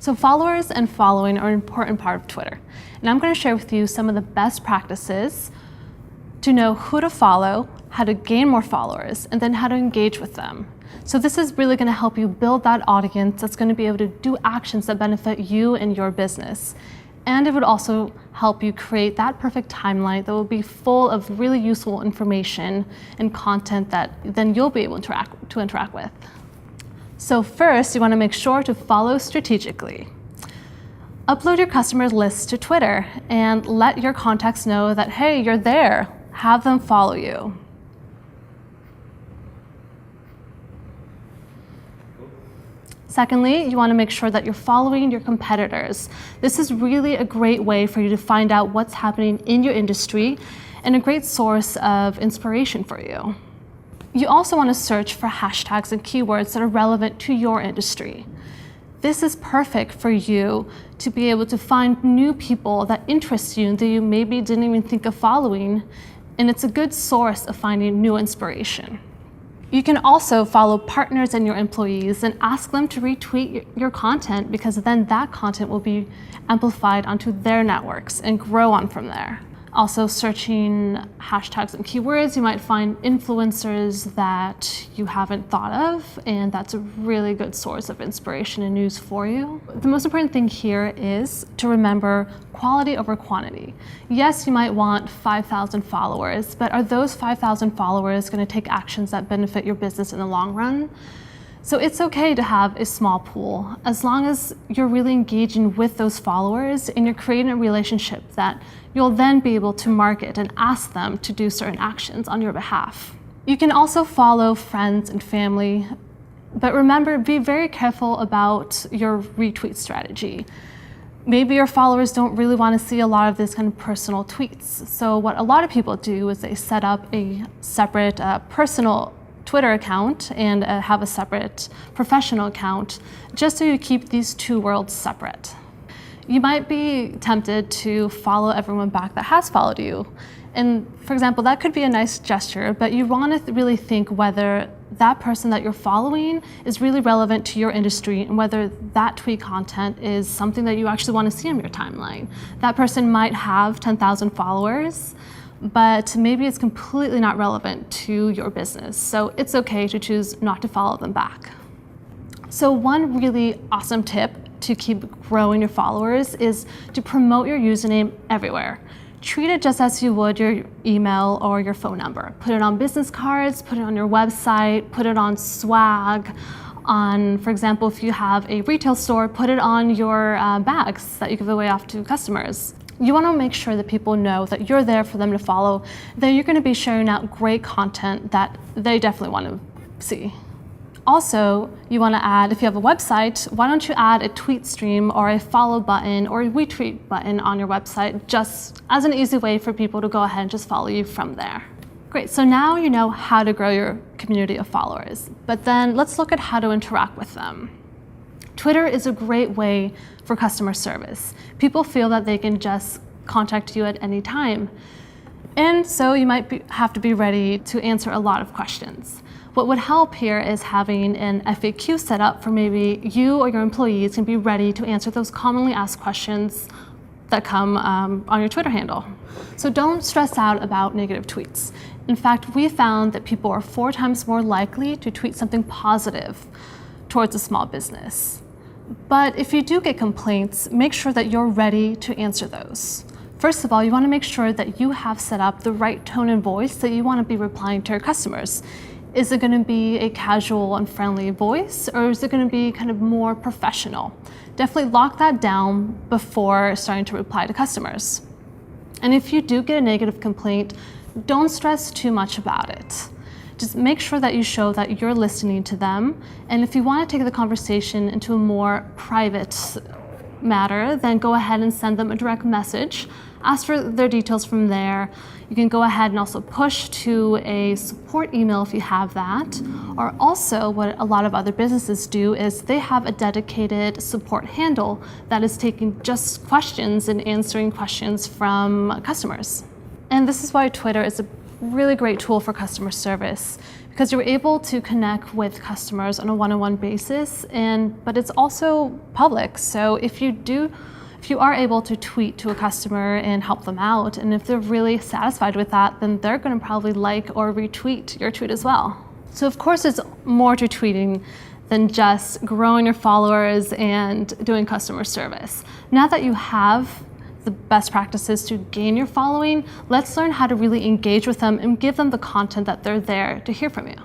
So followers and following are an important part of Twitter. And I'm going to share with you some of the best practices to know who to follow, how to gain more followers, and then how to engage with them. So this is really going to help you build that audience that's going to be able to do actions that benefit you and your business. And it would also help you create that perfect timeline that will be full of really useful information and content that then you'll be able to interact with. So first, you want to make sure to follow strategically. Upload your customers' lists to Twitter and let your contacts know that, hey, you're there. Have them follow you. Secondly, you want to make sure that you're following your competitors. This is really a great way for you to find out what's happening in your industry and a great source of inspiration for you. You also want to search for hashtags and keywords that are relevant to your industry. This is perfect for you to be able to find new people that interest you and that you maybe didn't even think of following, and it's a good source of finding new inspiration. You can also follow partners and your employees and ask them to retweet your content, because then that content will be amplified onto their networks and grow on from there. Also, searching hashtags and keywords, you might find influencers that you haven't thought of, and that's a really good source of inspiration and news for you. The most important thing here is to remember quality over quantity. Yes, you might want 5,000 followers, but are those 5,000 followers going to take actions that benefit your business in the long run? So it's okay to have a small pool, as long as you're really engaging with those followers and you're creating a relationship that you'll then be able to market and ask them to do certain actions on your behalf. You can also follow friends and family, but remember, be very careful about your retweet strategy. Maybe your followers don't really want to see a lot of this kind of personal tweets. So what a lot of people do is they set up a separate personal Twitter account and have a separate professional account, just so you keep these two worlds separate. You might be tempted to follow everyone back that has followed you. And for example, that could be a nice gesture, but you want to really think whether that person that you're following is really relevant to your industry and whether that tweet content is something that you actually want to see on your timeline. That person might have 10,000 followers, but maybe it's completely not relevant to your business. So it's okay to choose not to follow them back. So one really awesome tip to keep growing your followers is to promote your username everywhere. Treat it just as you would your email or your phone number. Put it on business cards, put it on your website, put it on swag. For example, if you have a retail store, put it on your bags that you give away off to customers. You want to make sure that people know that you're there for them to follow, that you're going to be sharing out great content that they definitely want to see. Also, you want to add, if you have a website, why don't you add a tweet stream or a follow button or a retweet button on your website, just as an easy way for people to go ahead and just follow you from there. Great, so now you know how to grow your community of followers, but then let's look at how to interact with them. Twitter is a great way for customer service. People feel that they can just contact you at any time. And so you might have to be ready to answer a lot of questions. What would help here is having an FAQ set up for maybe you or your employees can be ready to answer those commonly asked questions that come on your Twitter handle. So don't stress out about negative tweets. In fact, we found that people are 4 times more likely to tweet something positive towards a small business. But if you do get complaints, make sure that you're ready to answer those. First of all, you want to make sure that you have set up the right tone and voice that you want to be replying to your customers. Is it going to be a casual and friendly voice, or is it going to be kind of more professional? Definitely lock that down before starting to reply to customers. And if you do get a negative complaint, don't stress too much about it. Just make sure that you show that you're listening to them. And if you want to take the conversation into a more private matter, then go ahead and send them a direct message. Ask for their details from there. You can go ahead and also push to a support email if you have that. Or also, what a lot of other businesses do is they have a dedicated support handle that is taking just questions and answering questions from customers. And this is why Twitter is a really great tool for customer service, because you're able to connect with customers on a one-on-one basis, but it's also public. So if you are able to tweet to a customer and help them out, and if they're really satisfied with that, then they're going to probably like or retweet your tweet as well. So of course, there's more to tweeting than just growing your followers and doing customer service. Now that you have the best practices to gain your following, let's learn how to really engage with them and give them the content that they're there to hear from you.